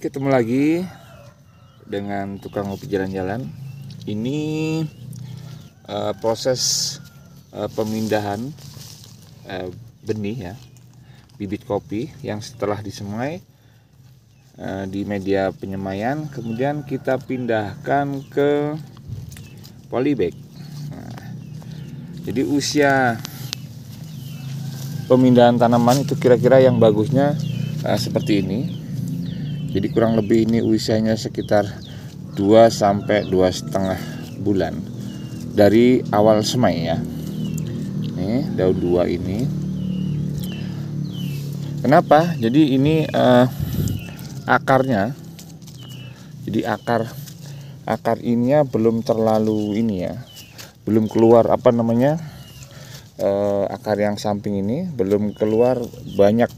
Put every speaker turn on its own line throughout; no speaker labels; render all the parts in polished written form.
ketemu lagi dengan tukang kopi jalan-jalan. Ini proses pemindahan benih ya, bibit kopi yang setelah disemai di media penyemaian, kemudian kita pindahkan ke polybag. Jadi usia pemindahan tanaman itu kira-kira yang bagusnya seperti ini. Jadi kurang lebih ini usianya sekitar 2 sampai 2,5 bulan dari awal semai ya. Ini daun 2 ini. Kenapa? Jadi ini akarnya. Jadi akar ininya belum terlalu ini ya. Belum keluar akar yang samping ini belum keluar banyak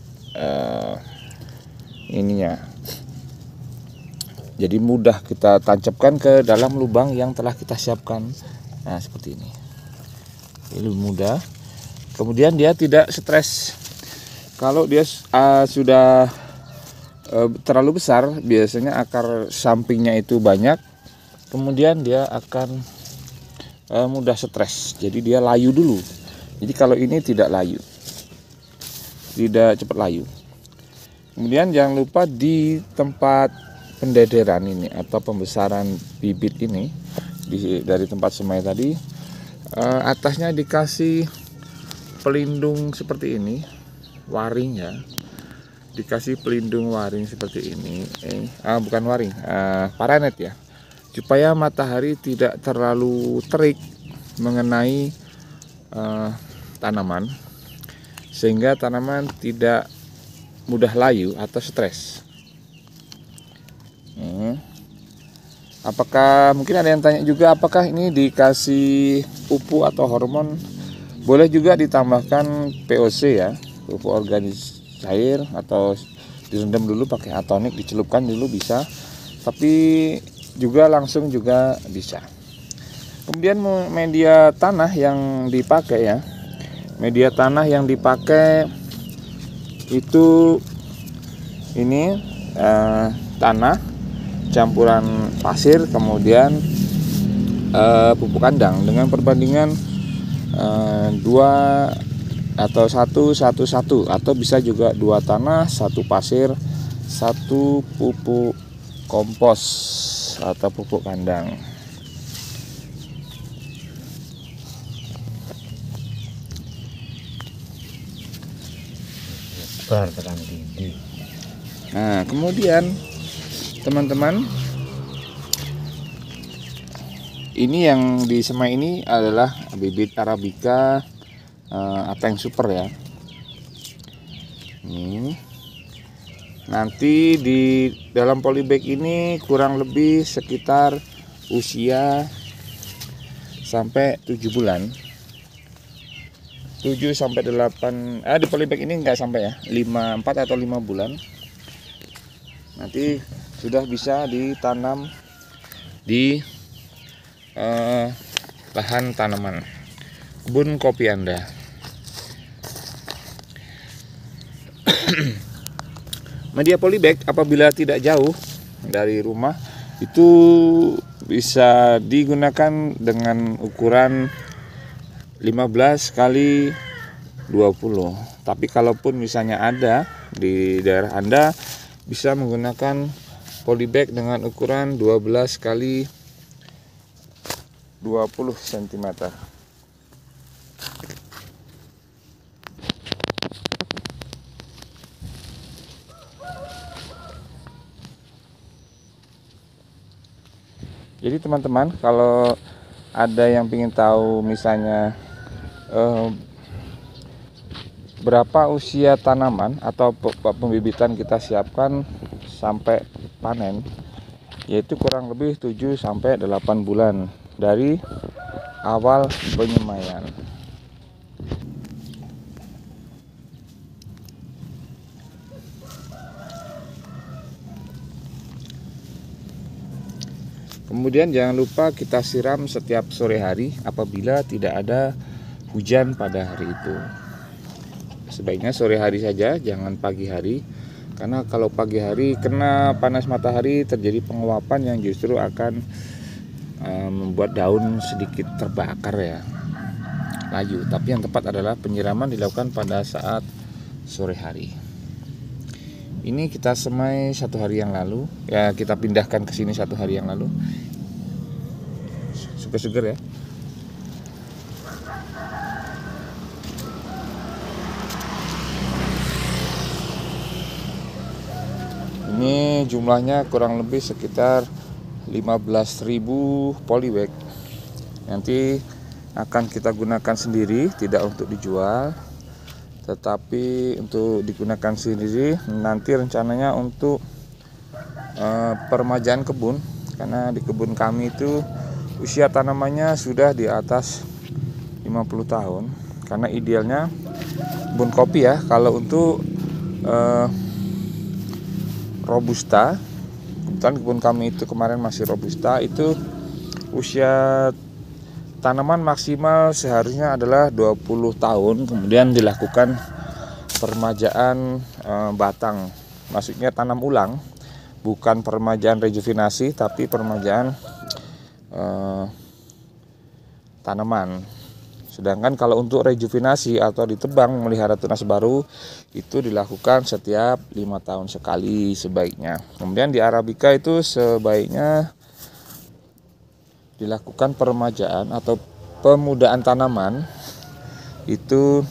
ininya. Jadi mudah kita tancapkan ke dalam lubang yang telah kita siapkan. Nah, seperti ini. Ini mudah. Kemudian dia tidak stres. Kalau dia sudah terlalu besar, biasanya akar sampingnya itu banyak. Kemudian dia akan mudah stres. Jadi dia layu dulu. Jadi kalau ini tidak layu. Tidak cepat layu. Kemudian jangan lupa di tempat pendederan ini atau pembesaran bibit ini dari tempat semai tadi, atasnya dikasih pelindung seperti ini, waring ya, dikasih pelindung waring seperti ini, bukan waring, paranet ya, supaya matahari tidak terlalu terik mengenai tanaman, sehingga tanaman tidak mudah layu atau stres. Apakah mungkin ada yang tanya juga, apakah ini dikasih pupuk atau hormon? Boleh juga ditambahkan POC ya, pupuk organis cair, atau direndam dulu pakai atonik, dicelupkan dulu bisa, tapi juga langsung juga bisa. Kemudian media tanah yang dipakai ya, media tanah yang dipakai itu ini tanah campuran pasir, kemudian pupuk kandang dengan perbandingan 2 atau 1 atau bisa juga 2 tanah, 1 pasir, 1 pupuk kompos atau pupuk kandang. Nah, kemudian teman-teman, ini yang disemai ini adalah bibit Arabica Ateng Super ya. Ini nanti di dalam polybag ini kurang lebih sekitar usia sampai 7 bulan. 7 sampai 8, di polybag ini enggak sampai ya, 4 atau 5 bulan. Nanti sudah bisa ditanam di lahan tanaman kebun kopi Anda. Media polybag apabila tidak jauh dari rumah itu bisa digunakan dengan ukuran 15 kali 20. Tapi kalaupun misalnya ada di daerah Anda, bisa menggunakan polybag dengan ukuran 12 kali 20 cm. Jadi teman-teman, kalau ada yang ingin tahu misalnya berapa usia tanaman atau pembibitan kita siapkan sampai panen, yaitu kurang lebih 7 sampai 8 bulan dari awal penyemaian. Kemudian jangan lupa kita siram setiap sore hari apabila tidak ada hujan pada hari itu. Sebaiknya sore hari saja, jangan pagi hari, Karena kalau pagi hari kena panas matahari terjadi penguapan yang justru akan membuat daun sedikit terbakar ya, layu. Tapi yang tepat adalah penyiraman dilakukan pada saat sore hari. Ini kita semai 1 hari yang lalu ya, kita pindahkan ke sini 1 hari yang lalu. Seger ya. Ini jumlahnya kurang lebih sekitar 15.000 polybag. Nanti akan kita gunakan sendiri, tidak untuk dijual, tetapi untuk digunakan sendiri. Nanti rencananya untuk permajaan kebun, karena di kebun kami itu usia tanamannya sudah di atas 50 tahun. Karena idealnya kebun kopi ya, kalau untuk Robusta, kebetulan kebun kami itu kemarin masih Robusta, itu usia tanaman maksimal seharusnya adalah 20 tahun. Kemudian dilakukan permajaan batang, maksudnya tanam ulang, bukan permajaan rejuvenasi tapi permajaan tanaman. Sedangkan kalau untuk rejuvenasi atau ditebang memelihara tunas baru itu dilakukan setiap 5 tahun sekali sebaiknya. Kemudian di Arabica itu sebaiknya dilakukan permajaan atau pemudaan tanaman itu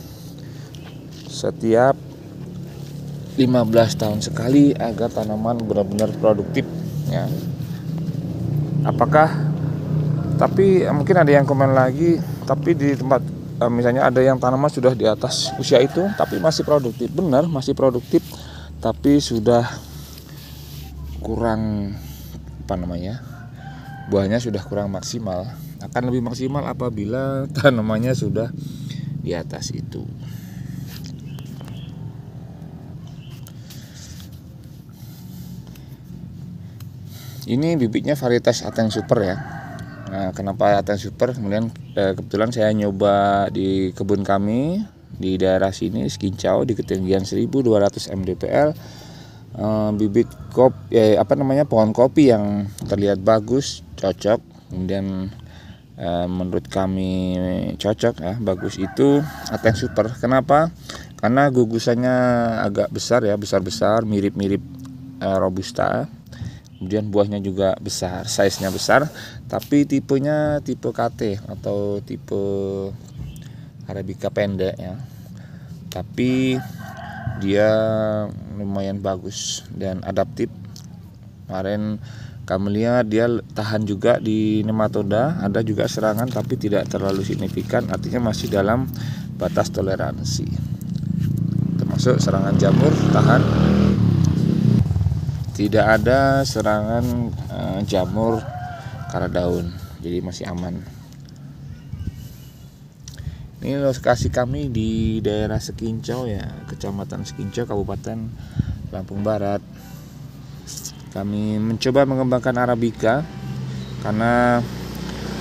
setiap 15 tahun sekali agar tanaman benar-benar produktif ya. Tapi mungkin ada yang komen lagi, tapi di tempat misalnya ada yang tanaman sudah di atas usia itu tapi masih produktif. Benar, masih produktif, tapi sudah kurang buahnya sudah kurang maksimal. Akan lebih maksimal apabila tanamannya sudah di atas itu. Ini bibitnya varietas Ateng Super ya. Nah, kenapa Ateng Super? Kemudian kebetulan saya nyoba di kebun kami di daerah sini Skincau di ketinggian 1200 mdpl, bibit pohon kopi yang terlihat bagus, cocok. Kemudian menurut kami cocok ya, bagus itu Ateng Super. Kenapa? Karena gugusannya agak besar ya, besar-besar, mirip-mirip Robusta. Kemudian buahnya juga besar, size-nya besar, tapi tipenya tipe KT atau tipe Arabica pendek ya. Tapi dia lumayan bagus dan adaptif. Kemarin kami lihat dia tahan juga di nematoda, ada juga serangan tapi tidak terlalu signifikan, artinya masih dalam batas toleransi. Termasuk serangan jamur tahan. Tidak ada serangan jamur karena daun, jadi masih aman. Ini lokasi kami di daerah Skincau ya, Kecamatan Skincau, Kabupaten Lampung Barat. Kami mencoba mengembangkan Arabica karena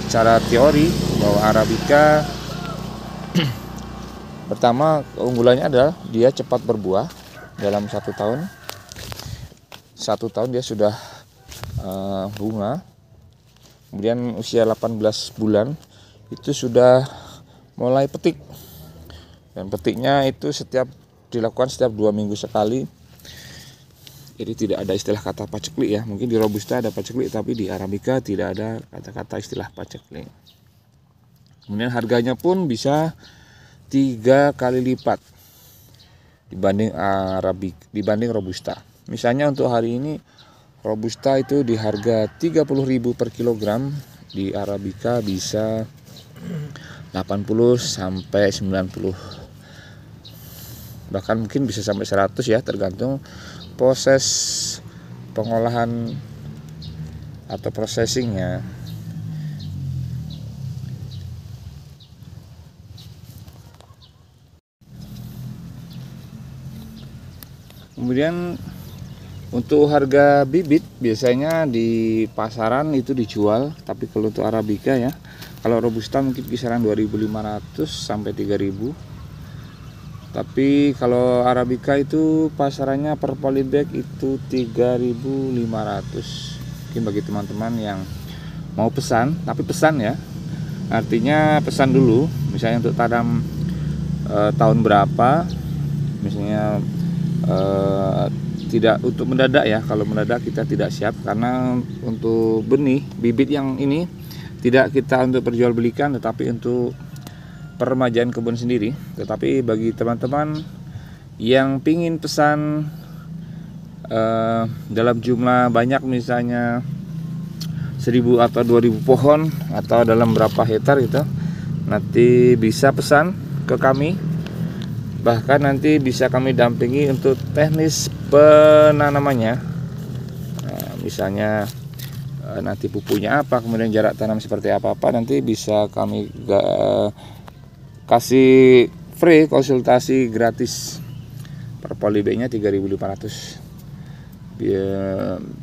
secara teori bahwa Arabica pertama keunggulannya adalah dia cepat berbuah dalam 1 tahun. 1 tahun dia sudah bunga. Kemudian usia 18 bulan itu sudah mulai petik, dan petiknya itu dilakukan setiap 2 minggu sekali. Jadi tidak ada istilah kata paceklik ya. Mungkin di Robusta ada paceklik, tapi di Arabica tidak ada kata-kata istilah paceklik. Kemudian harganya pun bisa 3 kali lipat dibanding Robusta. Misalnya untuk hari ini Robusta itu di harga 30.000 per kilogram, di Arabica bisa 80 sampai 90. Bahkan mungkin bisa sampai 100 ya, tergantung proses pengolahan atau processingnya. Kemudian untuk harga bibit biasanya di pasaran itu dijual, tapi kalau untuk Arabica ya, kalau Robusta mungkin kisaran 2.500 sampai 3.000. Tapi kalau Arabica itu pasarannya per polybag itu 3.500. Mungkin bagi teman-teman yang mau pesan, tapi pesan ya, artinya pesan dulu, misalnya untuk tanam tahun berapa, misalnya tidak untuk mendadak ya. Kalau mendadak kita tidak siap, karena untuk benih bibit yang ini tidak kita untuk perjualbelikan, tetapi untuk peremajaan kebun sendiri. Tetapi bagi teman-teman yang pingin pesan dalam jumlah banyak, misalnya 1.000 atau 2.000 pohon atau dalam berapa hektar gitu, nanti bisa pesan ke kami. Bahkan nanti bisa kami dampingi untuk teknis penanamannya. Misalnya nanti pupuknya apa, kemudian jarak tanam seperti apa, nanti bisa kami kasih free konsultasi gratis. Per polybagnya 3.500.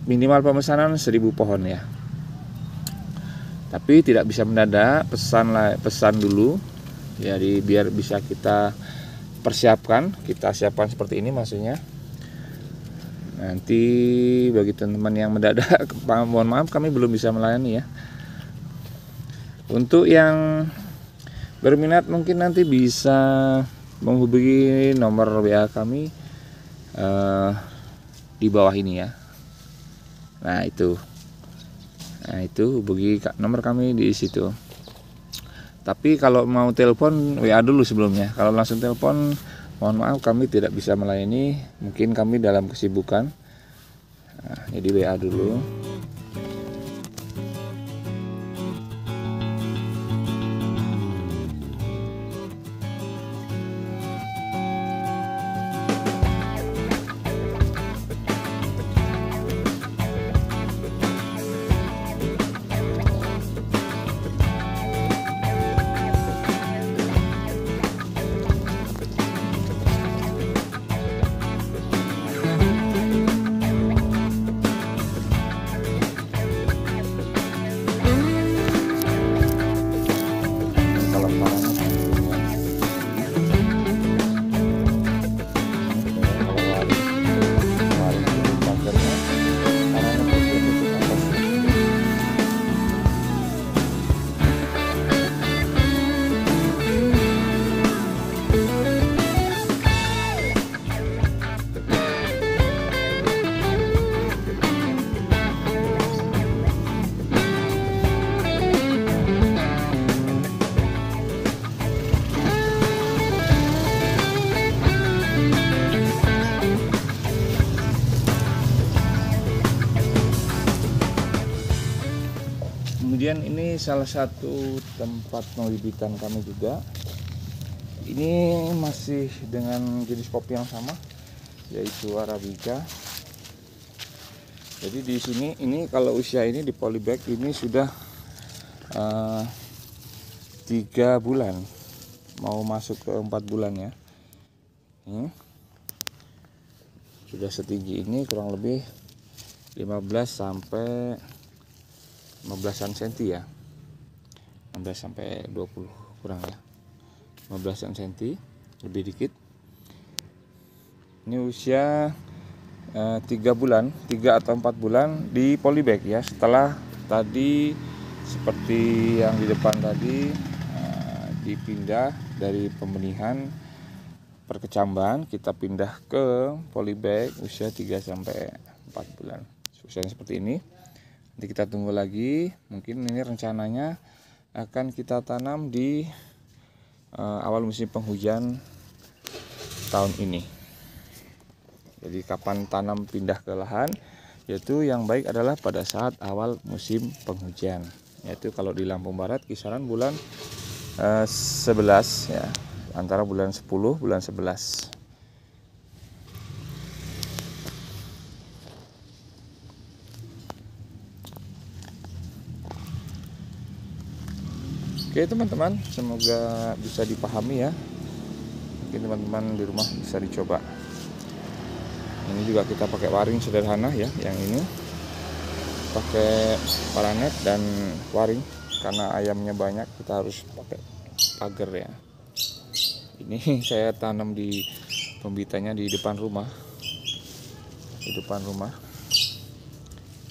Minimal pemesanan 1.000 pohon ya. Tapi tidak bisa mendadak, pesan dulu. Jadi biar bisa kita persiapkan, kita siapkan seperti ini maksudnya. Nanti bagi teman-teman yang mendadak, mohon maaf kami belum bisa melayani ya. Untuk yang berminat mungkin nanti bisa menghubungi nomor WA kami di bawah ini ya. Nah itu hubungi nomor kami di situ. Tapi kalau mau telepon WA dulu sebelumnya. Kalau langsung telepon, mohon maaf kami tidak bisa melayani. Mungkin kami dalam kesibukan. Nah, jadi WA dulu. Kemudian ini salah satu tempat pembibitan kami juga. Ini masih dengan jenis kopi yang sama, yaitu Arabica. Jadi di sini ini kalau usia ini di polybag ini sudah 3 bulan, mau masuk ke 4 bulan ya. Ini sudah setinggi ini kurang lebih 15 sampai 15-an senti ya, 15 sampai 20 kurang ya, 15-an senti lebih dikit. Ini usia 3 bulan, 3 atau 4 bulan di polybag ya. Setelah tadi seperti yang di depan tadi dipindah dari pembenihan perkecambahan, kita pindah ke polybag usia 3 sampai 4 bulan. Usianya seperti ini. Nanti kita tunggu lagi, mungkin ini rencananya akan kita tanam di awal musim penghujan tahun ini. Jadi kapan tanam pindah ke lahan, yaitu yang baik adalah pada saat awal musim penghujan, yaitu kalau di Lampung Barat kisaran bulan 11 ya, antara bulan 10 bulan 11. Oke teman-teman, semoga bisa dipahami ya. Mungkin teman-teman di rumah bisa dicoba. Ini juga kita pakai waring sederhana ya, yang ini pakai paranet dan waring, karena ayamnya banyak kita harus pakai pagar ya. Ini saya tanam di pembibitannya di depan rumah. Di depan rumah.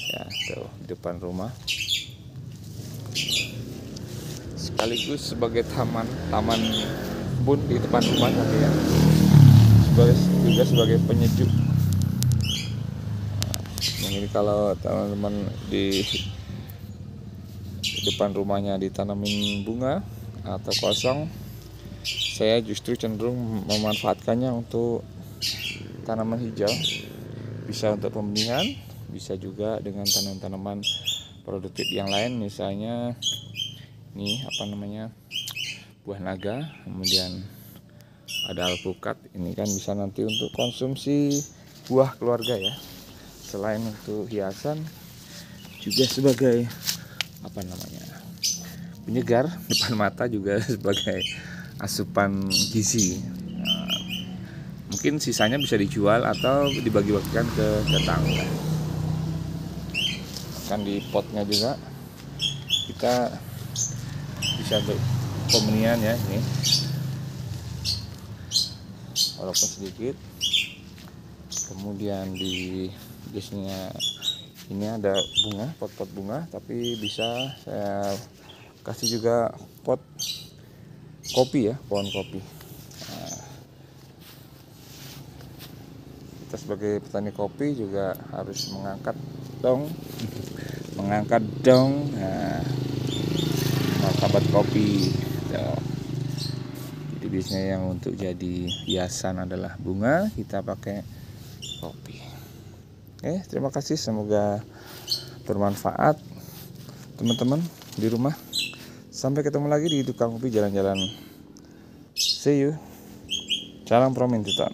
Ya, tuh, di depan rumah. Sekaligus sebagai taman kebun di depan rumah tapi ya. Juga sebagai penyejuk. Nah, ini kalau teman-teman di depan rumahnya ditanamin bunga atau kosong, saya justru cenderung memanfaatkannya untuk tanaman hijau. Bisa untuk pembenihan, bisa juga dengan tanaman-tanaman produktif yang lain, misalnya ini buah naga, kemudian ada alpukat. Ini kan bisa nanti untuk konsumsi buah keluarga ya, selain untuk hiasan juga sebagai penyegar depan mata, juga sebagai asupan gizi. Mungkin sisanya bisa dijual atau dibagi-bagikan ke tetangga. Kan di potnya juga kita bisa untuk pembenihan ya, ini walaupun sedikit. Kemudian di biasanya ini ada bunga, pot-pot bunga, tapi bisa saya kasih juga pot kopi ya, pohon kopi. Nah, kita sebagai petani kopi juga harus mengangkat dong martabat kopi. Jadi biasanya yang untuk jadi hiasan adalah bunga, kita pakai kopi. Oke, terima kasih, semoga bermanfaat teman-teman di rumah. Sampai ketemu lagi di tukang kopi jalan-jalan. See you. Salam from Intiton.